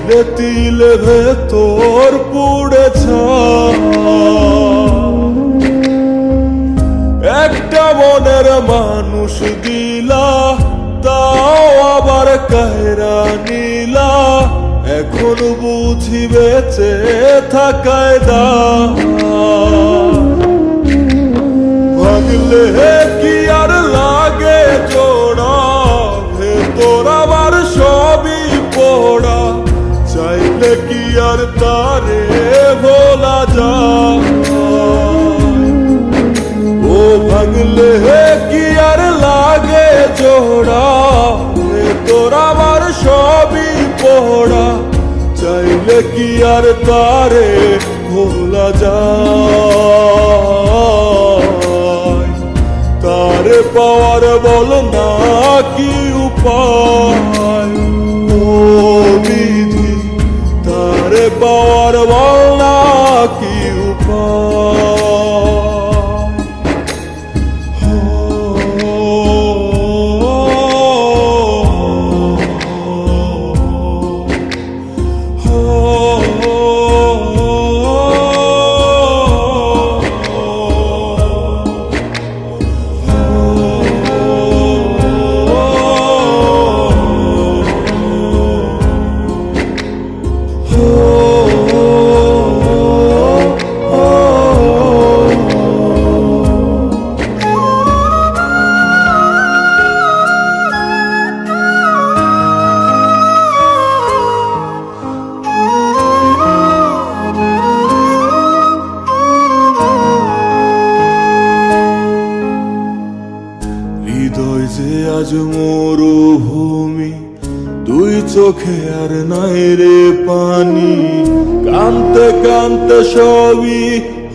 তিলে তিলে ভেতর পুড়েছে একটা মনের মানুষ দিলা, তাও আবার কায়রা নিলা। এখন বুঝি বেঁচে থাকায় দা ভাগলে কি আর লাগে জোড়া, ভেতর আমার সবই পোড়া। চাইলে কি আর তারে ভোলা যায়? ও ভাঙলে কি আর লাগে জোড়া, ভেতর আমার সবই পোড়া। চাইলে কি আর তারে ভোলা যায়? তারে পাওয়ার বল না কি উপায়? ও বিধি, তারে পাওয়ার বল না কি উপায়? হৃদয় যে আজ মরুভূমি, দুই চোখে আর নাই রে পানি। কানতে কানতে সবই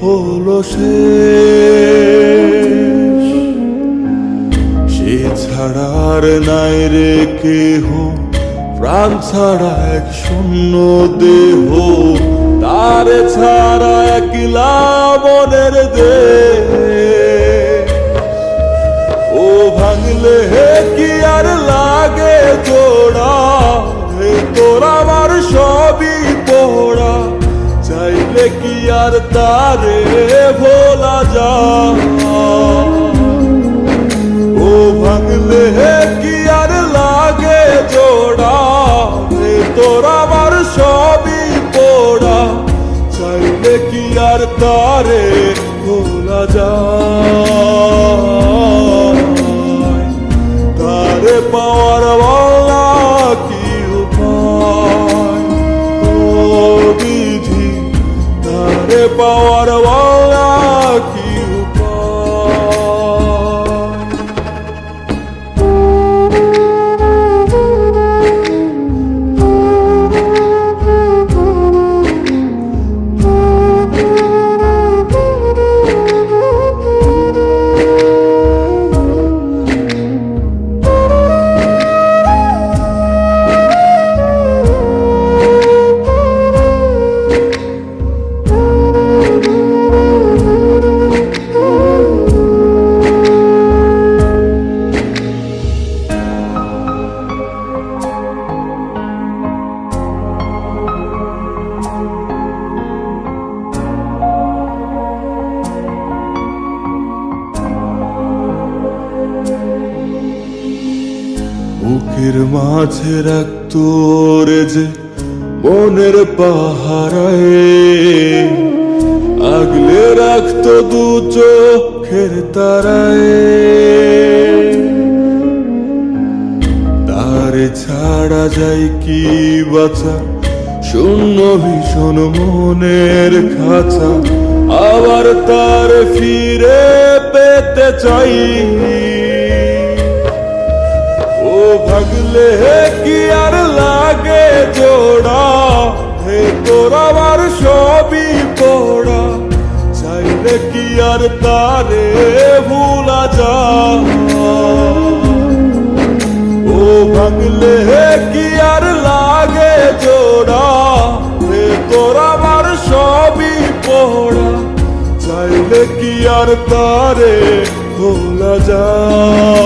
হলো শেষ, সে ছাড়া আর নাই রে কেহ। প্রাণ ছাড়া এক শূন্য দেহ, তারে ছাড়া একলা মনের দেহ। ও ভাঙলে কি আর লাগে জোড়া, ভেতর আমার সবই পোড়া। চাইলে কি আর তারে ভোলা যায়? ও ভাঙলে কি আর লাগে জোড়া, ভেতর আমার সবই পোড়া। চাইলে কি আর তারে ভোলা যায়? তারে পাওয়ার বলা কি উপায়? ও বিধি, তারে পাওয়ার বলা কি বুকের মাঝে রাখতো রে যে মনের পাহারায়, আগলে রাখতো দু চোখের তারায়। তারে ছাড়া যায় কি বাঁচা, শূন্য ভীষণ মনের খাঁচা। আবার তারে ফিরে পেতে চাই। ও ভাগলে কি আর লাগে জোড়া, ভেতর আমার সবই পোড়া। চাইলে কি আর তারে ভুলা যায়? ও ভাগলে কি আর লাগে জোড়া, ভেতর আমার সবই পোড়া। চাইলে কি আর তারে ভোলা যায়?